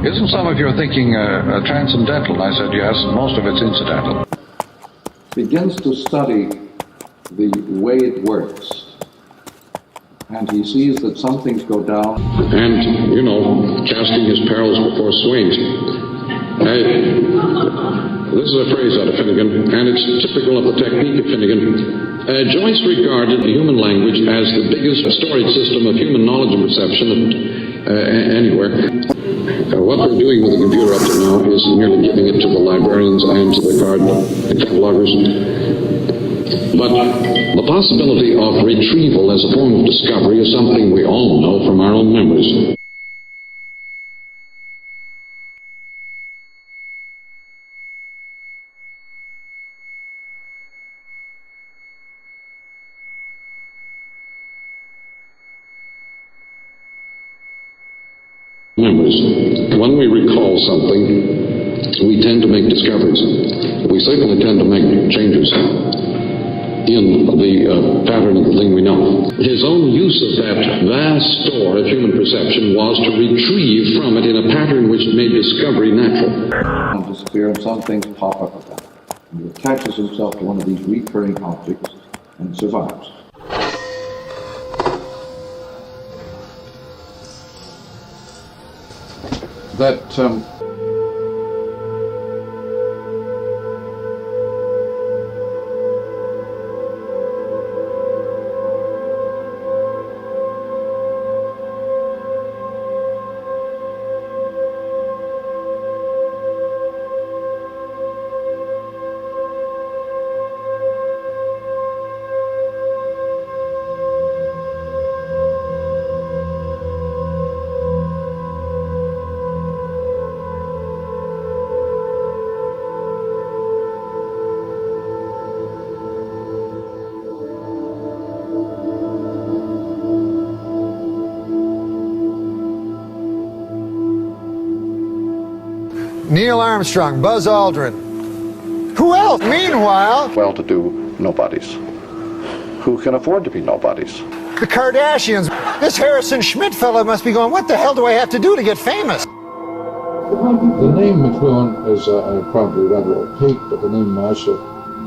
Isn't some of your thinking transcendental? And I said yes, and most of it's incidental. Begins to study the way it works. And he sees that some things go down. And, you know, casting his perils before swings. This is a phrase out of Finnegan, and it's typical of the technique of Finnegan. Joyce regarded the human language as the biggest storage system of human knowledge and perception anywhere. What we're doing with the computer up to now is merely giving it to the librarians and to the catalogers. But the possibility of retrieval as a form of discovery is something we all know from our own memories. When we recall something, we tend to make discoveries. We certainly tend to make changes in the pattern of the thing we know. His own use of that vast store of human perception was to retrieve from it in a pattern which made discovery natural. And disappear, and some things pop up again. He attaches himself to one of these recurring objects and survives. That Neil Armstrong, Buzz Aldrin. Who else? Meanwhile, Well-to-do nobodies who can afford to be nobodies. the Kardashians. This Harrison Schmidt fella must be going, what the hell do I have to do to get famous? The name Mcluhan is probably rather opaque, but the name Marshall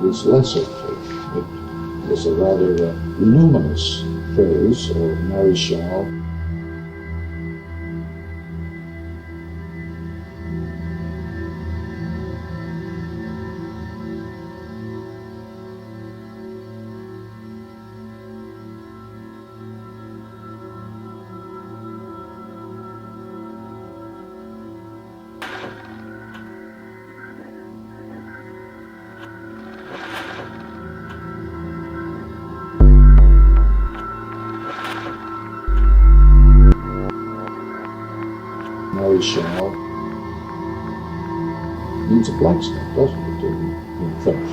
is less opaque. It is a rather luminous phrase, or Maréchal. Maréchal means a blacksmith, doesn't it, in French?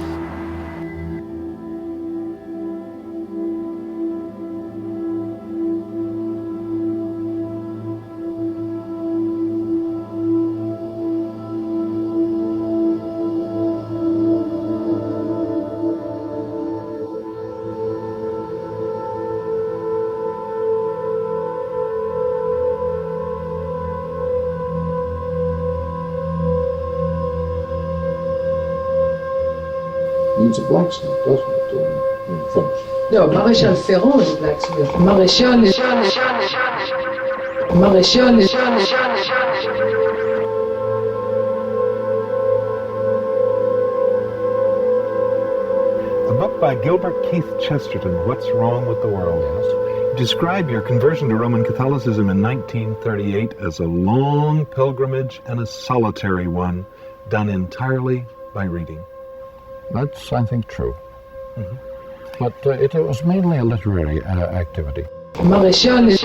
Means a blacksmith, doesn't it, in French? No, Maréchal Ferrand is a blacksmith. Maréchal is... Maréchal is... A book by Gilbert Keith Chesterton, What's Wrong with the World? You describe your conversion to Roman Catholicism in 1938 as a long pilgrimage and a solitary one, done entirely by reading. That's, I think, true. Mm-hmm. But it was mainly a literary activity. Maréchal is...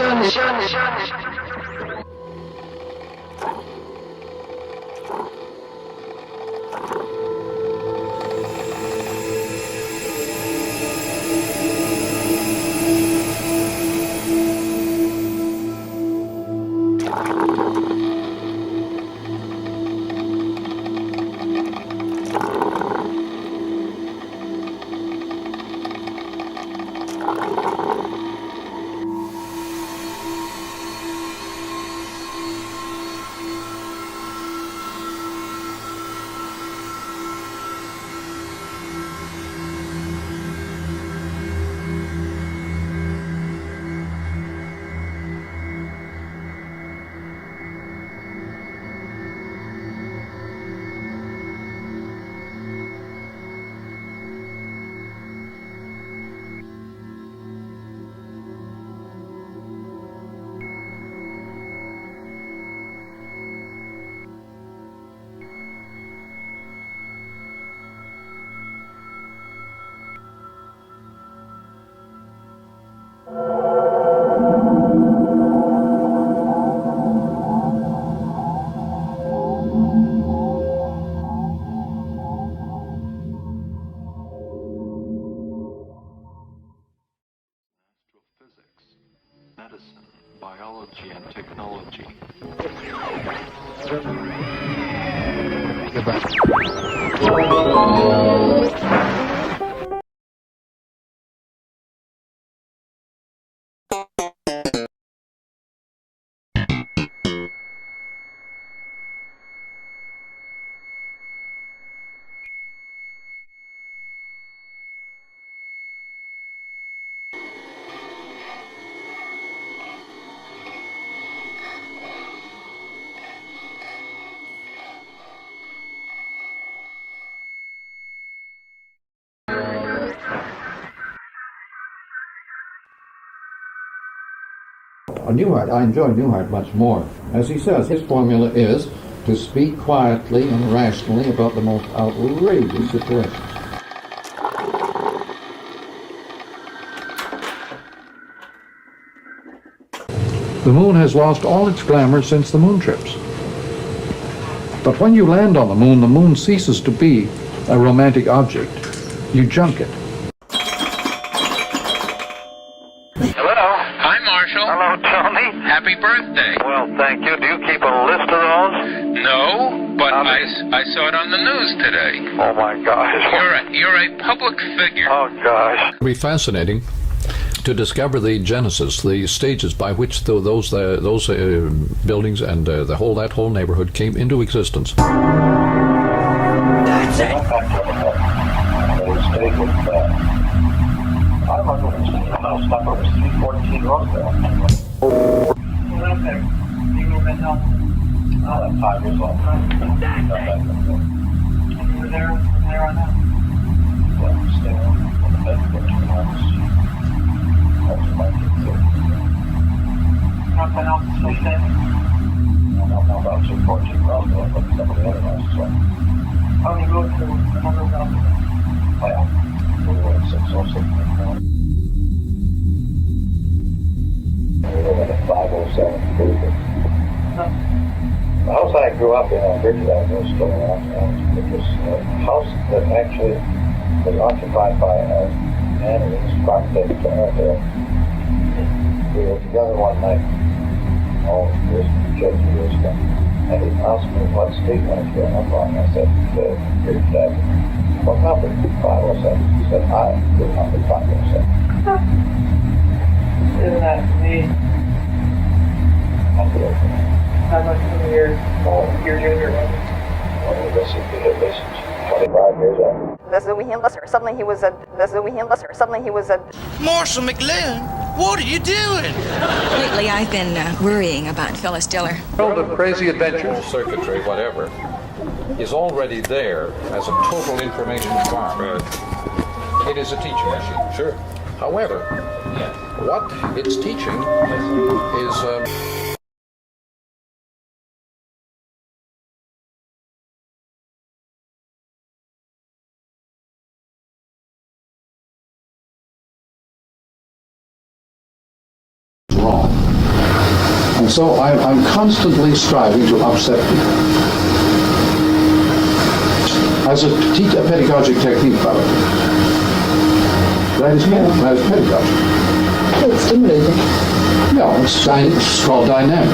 medicine, biology, and technology. Newhart, I enjoy Newhart much more. As he says, his formula is to speak quietly and rationally about the most outrageous situations. The moon has lost all its glamour since the moon trips. But when you land on the moon ceases to be a romantic object. You junk it. Hi, Marshall. Hello, Tony. Happy birthday. Well, thank you. Do you keep a list of those? No, but I saw it on the news today. Oh, my gosh. You're a public figure. Oh, gosh. It'll be fascinating to discover the genesis, the stages by which those buildings and that whole neighborhood came into existence. That's it. I remember when the house number was 314 Roosevelt. I'm 5 years old. You were there on that? Yeah, staying on the bed for 2 months. That's my kids too. Nothing else to say then? I don't know about 214 Roosevelt, but some of the other houses are. Oh, you go to another house? Well, we were in 606. We live in a 507 Cleveland. The house I grew up in on Bridget Avenue is still around. It was a house that actually was occupied by a man who was prospect to America. We were together one night, years ago, and he asked me what street I was going up on. I said, Bridget Avenue. What number? 507. He said, good number, 507. Isn't that neat? How much years junior was he? Well, this is 25 years old. Suddenly he was a Marshall Mcluhan, what are you doing? Lately, I've been worrying about Phyllis Diller. World of crazy adventures, circuitry, whatever, is already there as a total information farm. It is a teaching machine, sure. However, what it's teaching is... wrong. And so I'm constantly striving to upset people. As a pedagogic technique, by the way. That is pedagogy. It's stimulating. Yeah, it's called dynamic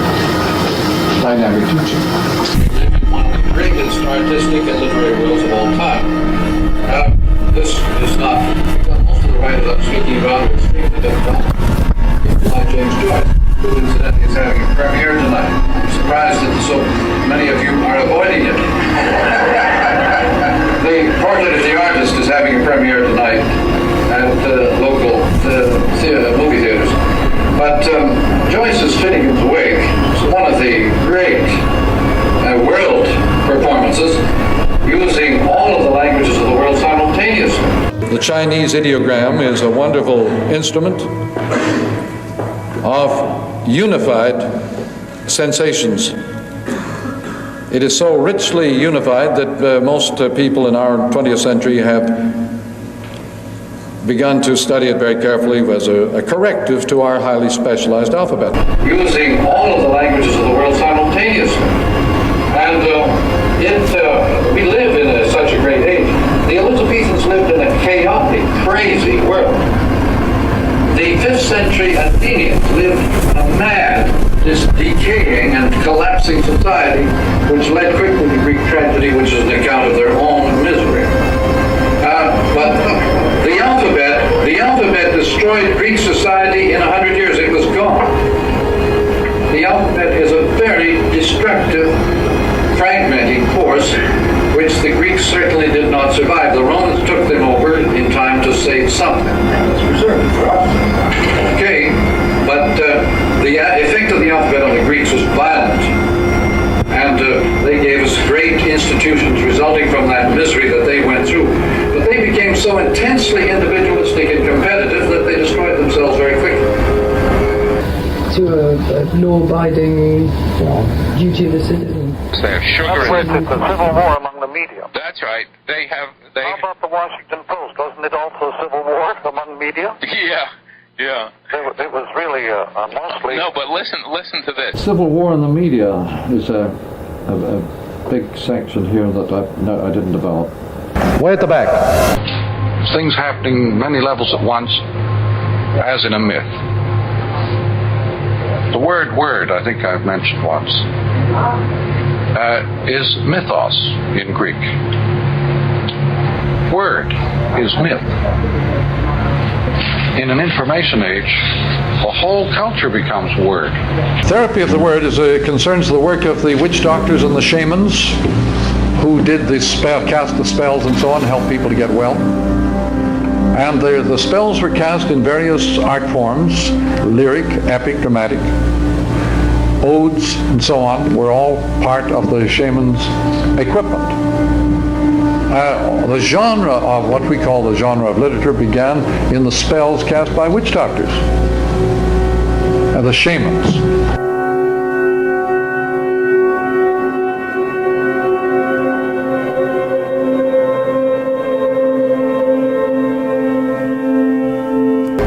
teaching. One of the greatest artistic and literary worlds of all time. This is not, most of the writers I'm speaking about are extremely difficult. Like James Joyce, who incidentally is having a premiere tonight. I'm surprised that so many of you are avoiding it. The Portrait of the Artist is having a premiere tonight at local movie theaters. But Joyce's Finnegan's Wake is one of the great world performances using all of the languages of the world simultaneously. The Chinese ideogram is a wonderful instrument of unified sensations. It is so richly unified that most people in our 20th century have begun to study it very carefully as a corrective to our highly specialized alphabet. Using all of the languages of the world simultaneously. And we live in such a great age. The Elizabethans lived in a chaotic, crazy world. The 5th century Athenians lived a mad, decaying and collapsing society, which led quickly to Greek tragedy, which is an account of their own misery. But the alphabet destroyed Greek society in 100 years. It was gone. The alphabet is a very destructive, fragmenting force, which the Greeks certainly did not survive. The Romans took them over in time to save something. It's reserved for us. Okay, but the effect of the alphabet on the Greeks was violent. And they gave us great institutions resulting from that misery that they went through. But they became so intensely individualistic and competitive that they destroyed themselves very quickly. To a law-abiding duty of the citizen. Sugar it's a civil war among the media. That's right. How about the Washington Post? Wasn't it also a civil war among media? Yeah. It was really mostly... No, but listen to this. Civil war in the media is a big section here that I didn't develop. Way at the back. Things happening many levels at once, as in a myth. The word, I think I've mentioned once, is mythos in Greek. Word is myth. In an information age, the whole culture becomes word. Therapy of the word concerns the work of the witch doctors and the shamans who did the spell, cast the spells and so on, help people to get well. And the spells were cast in various art forms, lyric, epic, dramatic. Odes and so on were all part of the shaman's equipment. The genre of what we call the genre of literature began in the spells cast by witch doctors, the shamans.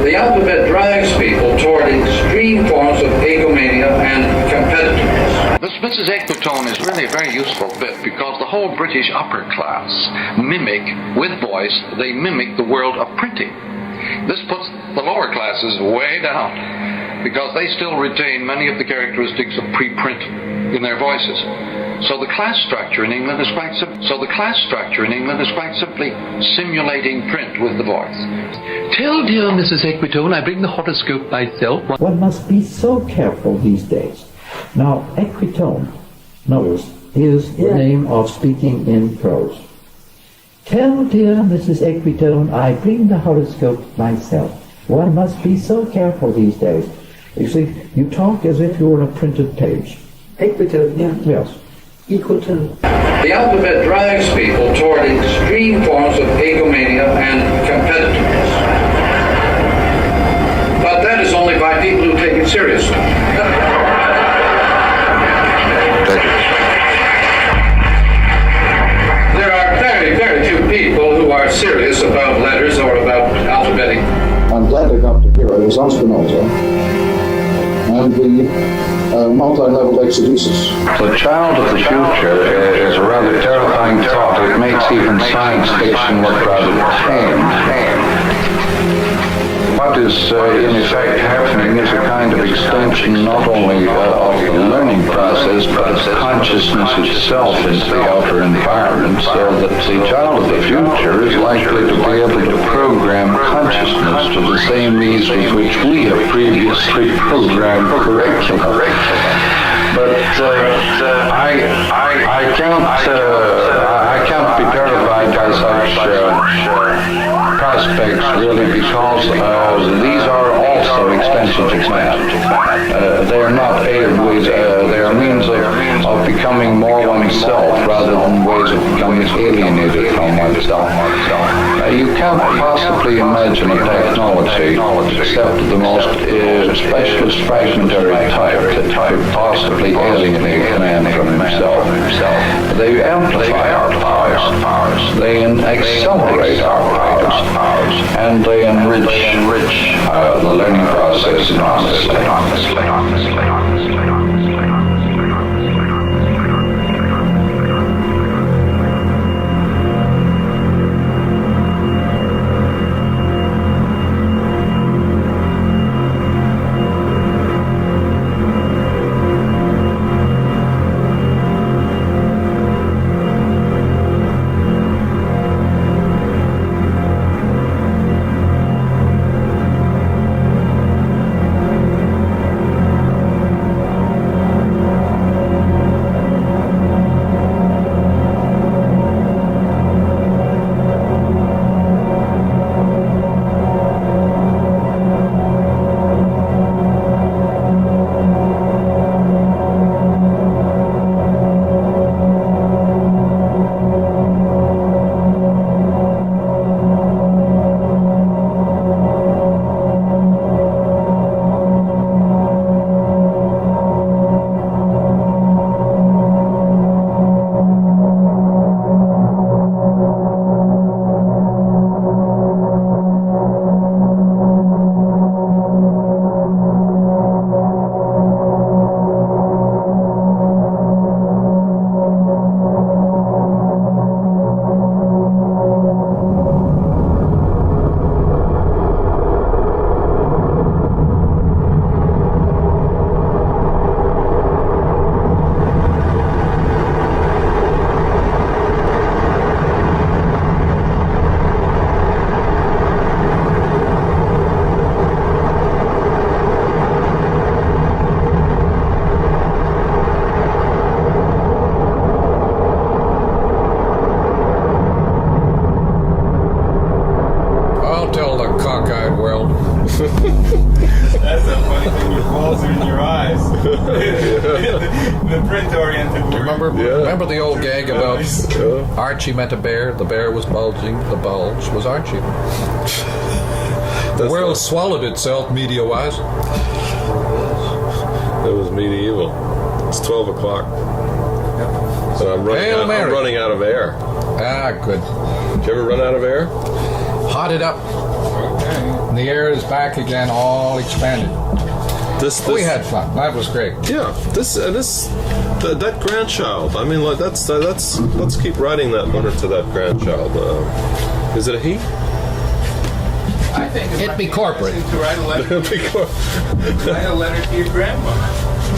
The alphabet drives people toward extreme forms of egomania and competitiveness. This Mrs. Equitone is really a very useful bit because the whole British upper class mimic, with voice, they mimic the world of printing. This puts the lower classes way down because they still retain many of the characteristics of pre-print in their voices. So the class structure in England is quite simply simulating print with the voice. Tell dear Mrs. Equitone I bring the horoscope myself. One must be so careful these days. Now, Equitone, notice, is the name of speaking in prose. Tell dear Mrs. Equitone I bring the horoscope myself. One must be so careful these days. You see, you talk as if you were on a printed page. Equitone, yeah. Yes. Equal to. The alphabet drives people toward extreme forms of egomania and competitiveness. But that is only by people who take it seriously. There are very, very few people who are serious about letters or about alphabetic. I'm glad I got to hear it. It was on Spinoza and the multi-level exegesis. The child of the future is a rather terrifying thought. It makes even science fiction look rather tame. What is in effect happening is a kind of extension not only of the learning process, but of consciousness itself into the outer environment, so that the child of the future is likely to be able to program consciousness to the same needs with which we have previously programmed curriculum. But I can't be terrified by such prospects, really, because these are also extensions of man. They are not ways, they are means of becoming more oneself rather than ways of becoming alienated from oneself. You can't possibly imagine a technology, except the most specialist fragmentary type, that could possibly alienate man from himself. They amplify our powers, they accelerate our powers, and they enrich the learning process enormously. Remember the old gag about Archie met a bear, the bear was bulging, the bulge was Archie. The world swallowed itself media-wise. It was medieval. It's 12 o'clock. And I'm running out of air. Ah, good. Did you ever run out of air? Hot it up. And the air is back again, all expanded. We had fun. That was great. Yeah. That grandchild. I mean, like let's keep writing that letter to that grandchild. Is it a he? I think it'd be corporate. To write a letter. Write a letter to your grandma.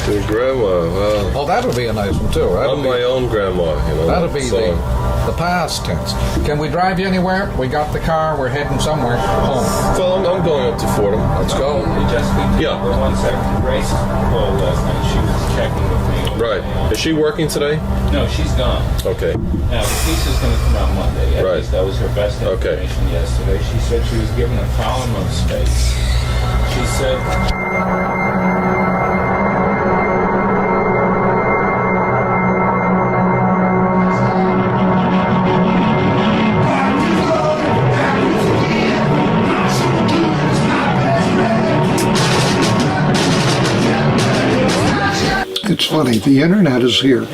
To your grandma. Well, that would be a nice one too, right? I'm my own grandma. You know. That'll be the past tense. Can we drive you anywhere? We got the car. We're heading somewhere. Home. Well, I'm going up to Fordham. Let's go. Yeah. For 1 second. Grace called last night. She was checking with me. Right. Is she working today? No, she's gone. Okay. Now, the piece is going to come out Monday. At least that was her best information yesterday. She said she was given a column of space. She said... It's funny, the internet is here.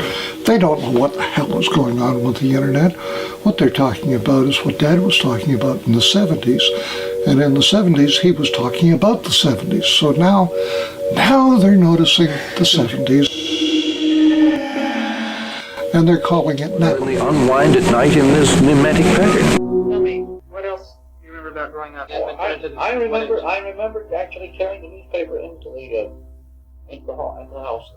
They don't know what the hell is going on with the internet. What they're talking about is what Dad was talking about in the 70s. And in the 70s, he was talking about the 70s. So now they're noticing the 70s. And they're calling it now. And they unwind at night in this mimetic pattern. Tell me, what else do you remember about growing up? I remember actually carrying the newspaper into the house.